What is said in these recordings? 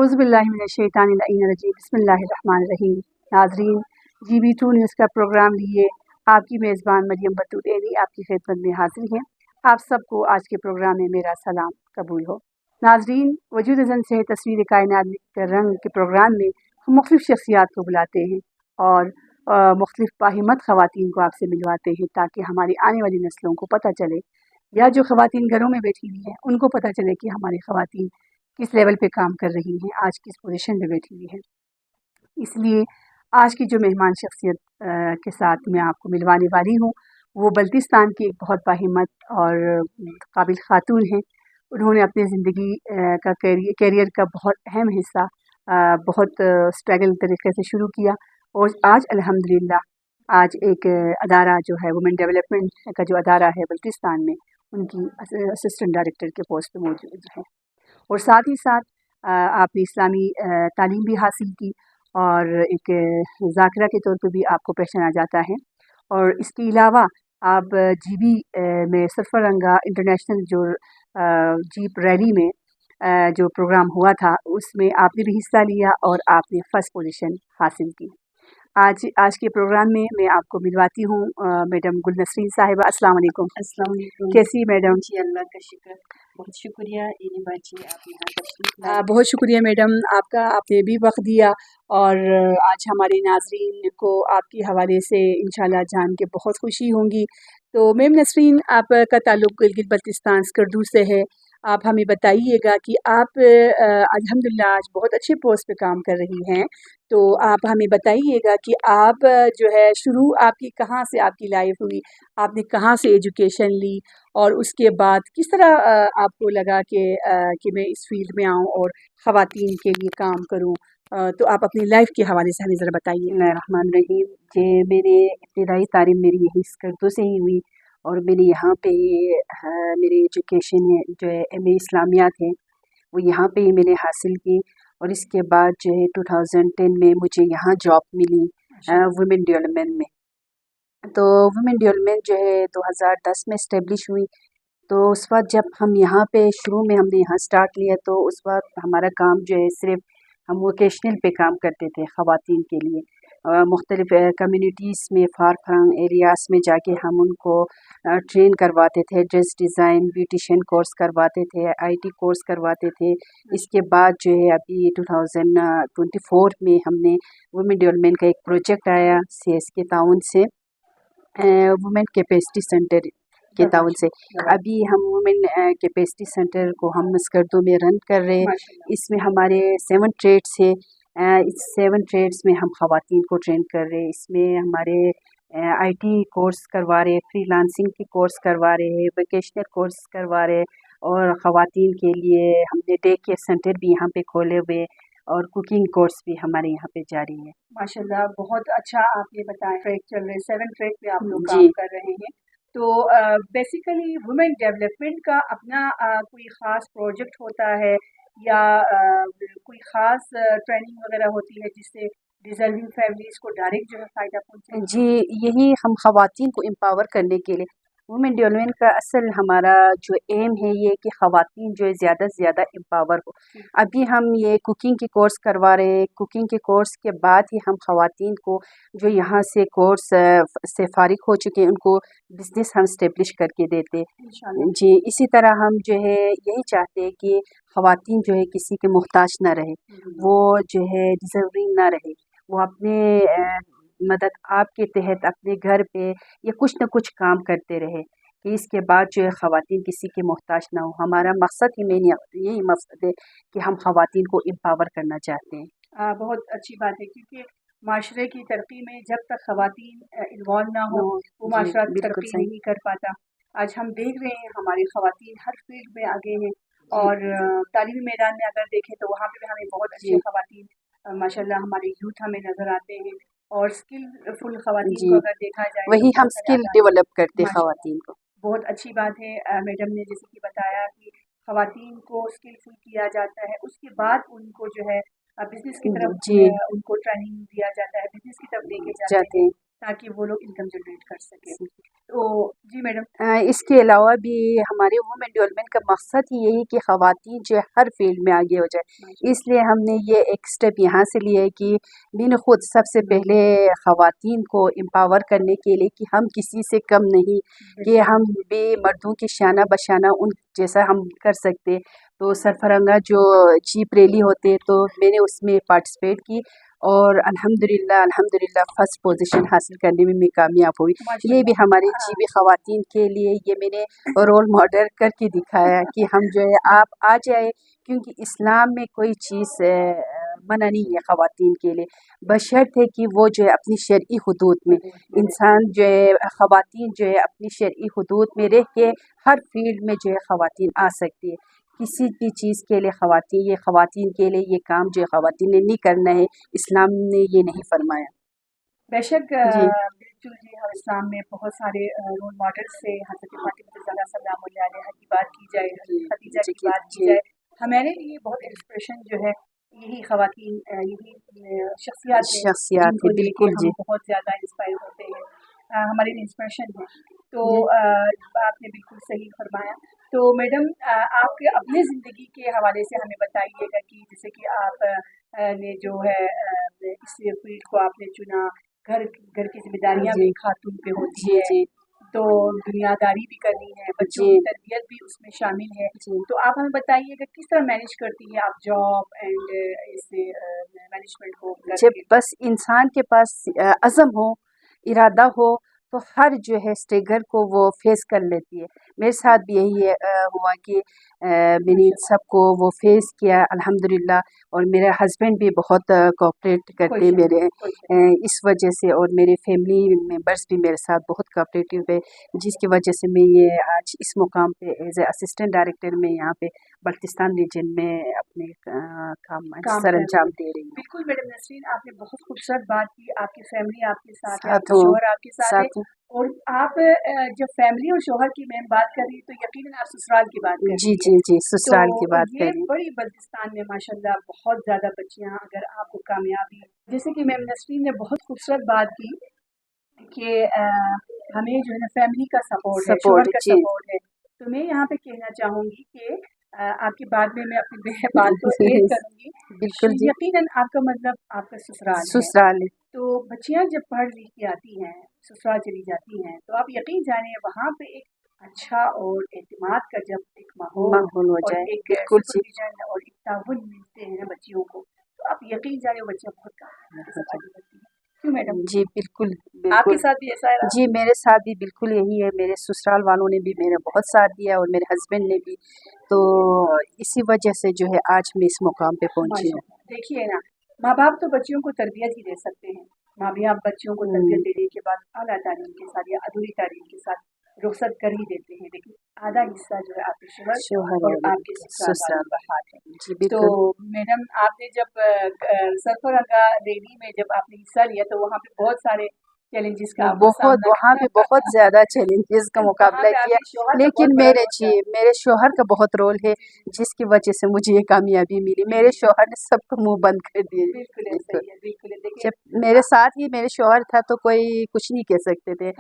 औज़ुबिल्लाहिमिनश्शैतानिर्रजीम बिस्मिल्लाहिर्रहमानिर्रहीम। नाज़रीन, GB2 news का प्रोग्राम लिए आपकी मेज़बान मरियम बतूत आपकी खिदमत में हाजिर हैं। आप सबको आज के प्रोग्राम में मेरा सलाम कबूल हो। नाज़रीन, वजूद ज़न से तस्वीर कायनात के रंग के प्रोग्राम में हम मुख्तलिफ़ शख्सियात को बुलाते हैं और मुख्तलिफ़ बाहिम्मत ख़वातीन को आपसे मिलवाते हैं ताकि हमारी आने वाली नस्लों को पता चले, या जो ख़वातीन घरों में बैठी हुई हैं उनको पता चले कि हमारी ख़वातीन किस लेवल पे काम कर रही हैं, आज किस पोजीशन पे बैठी हुई हैं। इसलिए आज की जो मेहमान शख्सियत के साथ मैं आपको मिलवाने वाली हूँ वो बल्तिस्तान की एक बहुत बाहिम्मत और काबिल खातून हैं। उन्होंने अपनी ज़िंदगी का कैरियर का बहुत अहम हिस्सा बहुत स्ट्रगल तरीके से शुरू किया और आज अल्हम्दुलिल्लाह आज एक अदारा जो है वुमेन डेवलपमेंट का जो अदारा है बल्तिस्तान में, उनकी असिस्टेंट डायरेक्टर के पोस्ट पे मौजूद है। और साथ ही साथ आपने इस्लामी तालीम भी हासिल की और एक ज़ाकिरा के तौर पे भी आपको पहचाना जाता है। और इसके अलावा आप GB में सरफरंगा इंटरनेशनल जो जीप रैली में जो प्रोग्राम हुआ था उसमें आपने भी हिस्सा लिया और आपने फ़र्स्ट पोजीशन हासिल की। आज के प्रोग्राम में मैं आपको मिलवाती हूँ मैडम गुल नसरीन साहिबा। अस्सलाम वालेकुम। अस्सलाम वालेकुम। कैसी मैडम? जी अल्लाह का शुक्र, बहुत शुक्रिया इन्हीं बाजी आप यहाँ तशरीफ लाए। बहुत शुक्रिया मैडम आपका, आपने भी वक्त दिया और आज हमारे नाज़रीन को आपके हवाले से इंशाल्लाह जान के बहुत खुशी होंगी। तो मैम नसरीन, आपका ताल्लुक़ गिलगित बल्तिस्तान स्कर्दू से है। आप हमें बताइएगा कि आप अल्हम्दुलिल्लाह आज बहुत अच्छे पोस्ट पे काम कर रही हैं। तो आप हमें बताइएगा कि आप जो है शुरू आपकी कहाँ से आपकी लाइफ हुई, आपने कहाँ से एजुकेशन ली और उसके बाद किस तरह आपको लगा कि मैं इस फील्ड में आऊँ और ख़वातीन के लिए काम करूँ। तो आप अपनी लाइफ के हवाले से हमें ज़रा बताइए। बिस्मिल्लाहिर्रहमानिर्रहीम। जे मेरे इब्तिदाई तालीम मेरी यही स्कर्दू से ही हुई और मैंने यहाँ पे मेरी एजुकेशन जो है MA इस्लामियात है वो यहाँ पे ही मैंने हासिल की। और इसके बाद जो है 2010 में मुझे यहाँ जॉब मिली वुमेन डेवलपमेंट में। तो वुमेन डेवलपमेंट जो है 2010 में इस्टेब्लिश हुई। तो उस वक्त जब हम यहाँ पे शुरू में हमने यहाँ स्टार्ट लिया तो उस वक्त हमारा काम जो है सिर्फ हम वोकेशनल पे काम करते थे ख़वातीन के लिए। मुख्तलिफ़ कम्युनिटीज़ में फार फ्लंग एरियाज़ में जाके हम उनको ट्रेन करवाते थे, ड्रेस डिज़ाइन ब्यूटिशियन कोर्स करवाते थे, IT कोर्स करवाते थे। इसके बाद जो है अभी 2024 में हमने वुमेन डेवलपमेंट का एक प्रोजेक्ट आया CS के ताउन से, वुमेन कैपेसिटी सेंटर के ताउन से। अभी हम वुमेन कैपेसिटी सेंटर को हम स्कर्दू में रन कर रहे हैं। इसमें हमारे 7 ट्रेड्स है। इस 7 ट्रेड्स में हम ख़वातीन को ट्रेन कर रहे हैं। इसमें हमारे IT कोर्स करवा रहे, फ्रीलांसिंग के कोर्स करवा रहे हैं, वोकेशनल कोर्स करवा रहे और ख़वातीन के लिए हमने डे केयर सेंटर भी यहाँ पे खोले हुए और कुकिंग कोर्स भी हमारे यहाँ पे जारी है। माशाल्लाह, बहुत अच्छा आपने बताया। ट्रैक चल रहे 7 ट्रैक पे आप लोग काम कर रहे हैं। तो बेसिकली वुमेन डेवलपमेंट का अपना कोई ख़ास प्रोजेक्ट होता है या कोई ख़ास ट्रेनिंग वगैरह होती है जिससे डिज़र्विंग फैमिलीज़ को डायरेक्ट जो है फ़ायदा पहुँचे? जी, यही हम ख़वातीन को एम्पावर करने के लिए वुमेन डेवलपमेंट का असल हमारा जो एम है ये कि ख़वातीन जो है ज़्यादा से ज़्यादा एम्पावर हो। अभी हम ये कुकिंग के कोर्स करवा रहे हैं। कुकिंग के कोर्स के बाद ही हम ख़वातीन को जो यहाँ से कोर्स से फ़ारिग हो चुके हैं उनको बिज़नेस हम इस्टेब्लिश करके देते। जी, इसी तरह हम जो है यही चाहते हैं कि ख़वातीन जो है किसी के मोहताज ना रहे, वो जो है डिज़र्विंग ना रहे, वो अपने मदद आपके तहत अपने घर पे या कुछ न कुछ काम करते रहे कि इसके बाद जो है ख़वातीन किसी के मोहताज ना हो। हमारा मकसद ही यही मकसद है कि हम ख़वातीन को एम्पावर करना चाहते हैं। बहुत अच्छी बात है क्योंकि माशरे की तरक्की में जब तक ख़वातीन इन्वॉल्व ना हो वो माशरा तरक्की नहीं कर पाता। आज हम देख रहे हैं हमारी ख़वातीन हर फील्ड में आगे हैं और तालीमी मैदान में अगर देखें तो वहाँ पे भी हमें बहुत अच्छे ख़वातीन माशाल्लाह हमारे यूथ हमें नज़र आते हैं और स्किलफुल ख़वातीन को अगर देखा जाए वही हम स्किल डेवलप करते हैं ख़वातीन को। बहुत अच्छी बात है। मैडम ने जैसे कि बताया कि ख़वातीन को स्किलफुल किया जाता है, उसके बाद उनको जो है बिज़नेस की तरफ उनको ट्रेनिंग दिया जाता है, बिज़नेस की तरफ लेके जाते हैं ताकि वो लोग इनकम जनरेट कर सकें। تو جی میڈم اس کے علاوہ بھی ہمارے وومن ڈیولپمنٹ کا مقصد ہی یہی کہ خواتین جو ہے ہر فیلڈ میں آگے ہو جائے، اس لیے ہم نے یہ ایک سٹیپ یہاں سے لیا ہے کہ میں نے خود سب سے پہلے خواتین کو امپاور کرنے کے لیے کہ ہم کسی سے کم نہیں، کہ ہم بھی مردوں کی شانہ بشانہ ان جیسا ہم کر سکتے۔ تو سرفرنگا جو چیپ ریلی ہوتے تو میں نے اس میں پارٹیسپیٹ کی اور الحمدللہ فرسٹ پوزیشن حاصل کرنے میں کامیاب ہوئی۔ یہ بھی ہماری جیبی خواتین کے لیے یہ میں نے رول ماڈل کر کے دکھایا کہ ہم جو ہے آپ آ جائے، کیونکہ اسلام میں کوئی چیز منع نہیں ہے خواتین کے لیے، بشرطے کہ وہ جو ہے اپنی شرعی حدود میں انسان جو ہے خواتین جو ہے اپنی شرعی حدود میں رہ کے ہر فیلڈ میں جو ہے خواتین آ سکتی ہے۔ کسی بھی چیز کے لیے خواتین کے لیے یہ کام جو ہے خواتین نے نہیں کرنا ہے، اسلام نے یہ نہیں فرمایا۔ بے شک جی بالکل جی، ہر اسلام میں بہت سارے رول ماڈلس سے حضرت فاطمہ الزہرا سلام اللہ علیہا کی بات کی جائے، حضرت خدیجہ کی بات کی جائے، ہمارے لیے بہت انسپریشن جو ہے یہی خواتین، یہی شخصیات ہیں جن کو لے کے بالکل ہم جی بہت زیادہ انسپائر ہوتے ہیں، ہمارے لیے انسپریشن ہے۔ تو جی آپ نے بالکل صحیح فرمایا۔ تو میڈم آپ کے اپنے زندگی کے حوالے سے ہمیں بتائیے گا کہ جیسے کہ آپ نے جو ہے اس فیلڈ کو آپ نے چنا، گھر کی ذمہ داریاں بھی جی خاتون پہ ہوتی جی ہے، جی تو دنیا داری بھی کرنی ہے، بچوں جی کی تربیت بھی اس میں شامل ہے، جی تو آپ ہمیں بتائیے کہ کس طرح مینیج کرتی ہیں آپ جاب اینڈ اس مینجمنٹ کو گھر جب کے؟ بس انسان کے پاس عزم ہو، ارادہ ہو تو ہر جو ہے اسٹرگل کو وہ فیس کر لیتی ہے۔ میرے ساتھ بھی یہی ہوا کہ میں نے ماشاء سب کو وہ فیس کیا الحمدللہ، اور میرے ہسبینڈ بھی بہت کوآپریٹ اللہ، کرتے خوش میرے خوش اس وجہ سے، اور میرے فیملی ممبرس بھی میرے ساتھ بہت کوآپریٹو ہے، جس کی وجہ سے میں یہ آج اس مقام پہ ایز اے اسسٹنٹ ڈائریکٹر میں یہاں پہ بلتستان ریجن میں اپنے کام کام سر کر رہی انجام ہیں۔ دے رہی ہوں۔ بالکل میڈم نسرین، آپ نے بہت خوبصورت بات کی، آپ کی فیملی آپ کے ساتھ ہے، آپ ساتھ کے ہوں شوہر آپ کے ساتھ ہے، ساتھ ہوں اور آپ جب فیملی اور شوہر کی میں بات کر رہی تو یقیناً آپ سسرال کی بات کر جی رہی ہے۔ جی جی تو سسرال کی بات کر یہ رہی ہوں۔ بڑی بلتستان میں ماشاءاللہ بہت زیادہ بچیاں، اگر آپ کو کامیابی، جیسے کہ میم نسرین نے بہت خوبصورت بات کی کہ ہمیں جو ہے نا فیملی کا سپورٹ ہے، سپورٹ شوہر کا جی سپورٹ ہے، تو میں یہاں پہ کہنا چاہوں گی کہ آپ کی بات میں اپنی بات کو ایڈ کروں گی۔ بالکل جی یقیناً آپ کا مطلب آپ کا سسرال ہے، سسرال تو بچیاں جب پڑھ لکھ کے آتی ہیں، سسرال چلی جاتی ہیں، تو آپ یقین جانیں وہاں پہ ایک اچھا اور اعتماد کا جب ایک ماحول ماحول ہو اور جائے، ایک بالکل جی سپرویژن اور ایک تعاون ملتے ہیں بچیوں کو، تو آپ یقین جانیں وہ بچیاں بہت کامیابی کے ساتھ آگے بڑھتی ہیں۔ کیوں میڈم؟ جی بالکل آپ کے بالکل ساتھ بھی ایسا ہے رہا؟ جی میرے ساتھ بھی بالکل یہی ہے، میرے سسرال والوں نے بھی میرا بہت ساتھ دیا اور میرے ہسبینڈ نے بھی، تو اسی وجہ سے جو ہے آج میں اس مقام پہ پہنچی ماشاء ہوں۔ اللہ، دیکھیے نا، ماں باپ تو بچیوں کو تربیت ہی دے سکتے ہیں، ماں باپ بچیوں کو تربیت دینے کے بعد اعلیٰ تعلیم کے ساتھ یا ادھوری تعلیم کے ساتھ رخصت کر ہی دیتے ہیں، لیکن آدھا حصہ جو ہے آپ کے شوہر شوہر اور آپ کے سسرال والوں سسرال کا ہاتھ ہے۔ جی تو بالکل میڈم آپ نے جب سرفرنگا ریلی میں جب آپ نے حصہ لیا تو وہاں پہ بہت سارے چیلنجز کا آپ کو بہت سامنا وہاں پہ بہت زیادہ چیلنجز کا وہاں مقابلہ پہ آپ کیا، کے شوہر کا لیکن بہت بڑا میرے رول جی تھا۔ میرے شوہر کا بہت رول ہے، جی جی جس کی وجہ سے مجھے یہ کامیابی ملی، جی میرے جی، شوہر نے سب کو منہ بند کر دیے۔ بالکل ایسا بالکل ہی ہے، بالکل ہے، دیکھیے جب میرے ساتھ ہی میرے شوہر تھا تو کوئی کچھ نہیں کہہ سکتے تھے،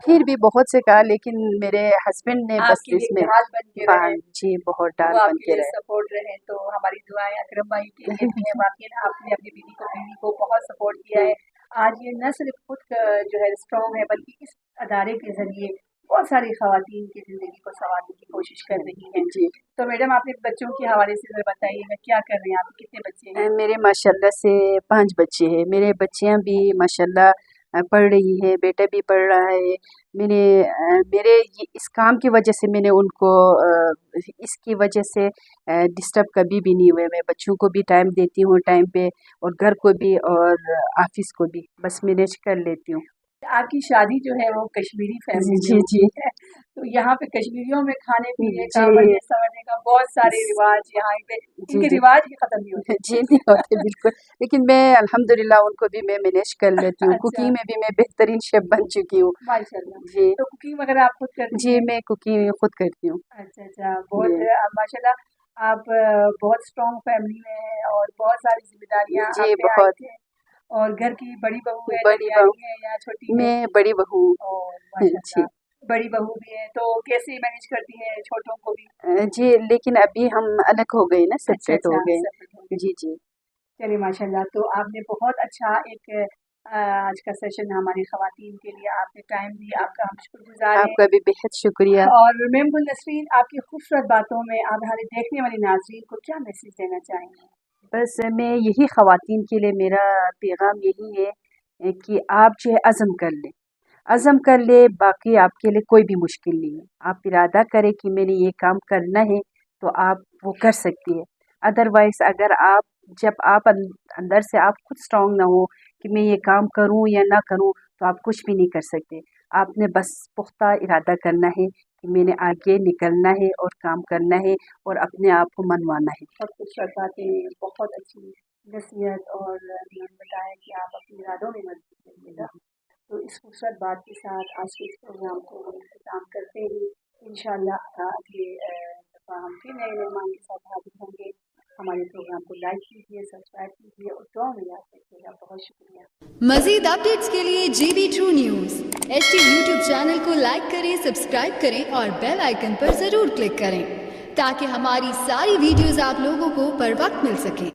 پھر بھی بہت سے کہا، لیکن میرے ہسبینڈ نے آپ بس کے اس لیے میں ڈھال بن کے رہے، جی بہت وہ ڈال آپ بن کے کے لیے رہے۔ سپورٹ رہے، تو ہماری دعائیں اکرم بھائی کے لیے بھی ہیں، واقعی آپ نے اپنی بیوی کو بہت سپورٹ کیا ہے۔ آج یہ نہ صرف خود جو ہے اسٹرانگ ہے، بلکہ اس ادارے کے ذریعے بہت ساری خواتین کی زندگی کو سنوارنے کی کوشش کر رہی ہیں۔ جی تو میڈم آپ نے بچوں کے حوالے سے ذرا بتائیے گا، کیا کر رہے ہیں آپ، کتنے بچے ہیں؟ میرے ماشاءاللہ سے 5 بچے ہیں، میرے بچیاں بھی ماشاءاللہ پڑھ رہی ہیں، بیٹا بھی پڑھ رہا ہے۔ میں نے میرے اس کام کی وجہ سے میں نے ان کو اس کی وجہ سے ڈسٹرب کبھی بھی نہیں ہوئے، میں بچوں کو بھی ٹائم دیتی ہوں ٹائم پہ، اور گھر کو بھی اور آفس کو بھی بس مینیج کر لیتی ہوں۔ آپ کی شادی جو ہے وہ کشمیری جی فیملی میں جی جی ہوئی ہے، تو یہاں پہ کشمیریوں میں کھانے پینے کا، جی بڑھنے سورنے کا بہت سارے رواج یہاں پہ، ان جی کے جی رواج ہی ختم نہیں ہوتے۔ جی نہیں ہوتے بالکل، لیکن میں الحمدللہ ان کو بھی میں مینیج کر لیتی ہوں، اچھا، کوکنگ میں بھی میں بہترین شیف بن چکی ہوں۔ ماشاء اللہ، جی تو کوکنگ وغیرہ آپ خود کرتی جی ہیں؟ میں کوکنگ خود کرتی ہوں۔ اچھا اچھا، بہت جی ماشاء اللہ، آپ بہت اسٹرانگ فیملی میں ہیں اور بہت ساری ذمہ داریاں جی آپ پہ آئی بہت تھے، اور گھر کی بڑی بہو ہے، بڑی بہو، درمیانی ہے یا چھوٹی ہے؟ میں بڑی بہو ہوں۔ اوہ ماشاء جی اللہ، बड़ी बहू भी हैं, तो कैसे मैनेज करती हैं छोटों को भी? जी, लेकिन अभी हम अलग हो गए ना, सेपरेट हो गए। सेपरेट हो गए। जी जी। चलिए माशाल्लाह, तो आपने बहुत अच्छा एक आज का सेशन हमारी ख़वातीन के लिए आपने टाइम दिया, आपका हम शुक्रगुज़ार हैं। आपका भी बेहद शुक्रिया। और मैम गुल नसरीन, आपकी खूबसूरत बातों में आप हमारे देखने वाले नाज़रीन को क्या मैसेज देना चाहेंगी? बस मैं यही ख़वातीन के लिए मेरा पैगाम यही है कि आप जो है अज़म कर लें, अज़म कर ले, बाकी आपके लिए कोई भी मुश्किल नहीं है। आप इरादा करें कि मैंने ये काम करना है तो आप वो कर सकती है। अदरवाइज़ अगर आप जब आप अंदर से आप खुद स्ट्रॉन्ग ना हो कि मैं ये काम करूं या ना करूं, तो आप कुछ भी नहीं कर सकते। आपने बस पुख्ता इरादा करना है कि मैंने आगे निकलना है और काम करना है और अपने आप को मनवाना है। बहुत खूबसूरत बातें, बहुत अच्छी नसीहत, और उन्होंने बताया कि आप अपने इरादों में मजबूत रहिएगा। तो इस खूबसूरत बात के साथ आज के इस प्रोग्राम को हम इख्तिताम करते हैं। इंशाअल्लाह अगले दफ़ा हम फिर नए मेहमान के साथ हाजिर होंगे। हमारे प्रोग्राम को लाइक कीजिए, सब्सक्राइब कीजिए और दुआ में याद रखिएगा। बहुत शुक्रिया। मज़ीद अपडेट्स के लिए GB True News HT YouTube channel को लाइक करें, सब्सक्राइब करें और बेल आइकन पर ज़रूर क्लिक करें ताकि हमारी सारी वीडियोस आप लोगों को बर वक्त मिल सकें।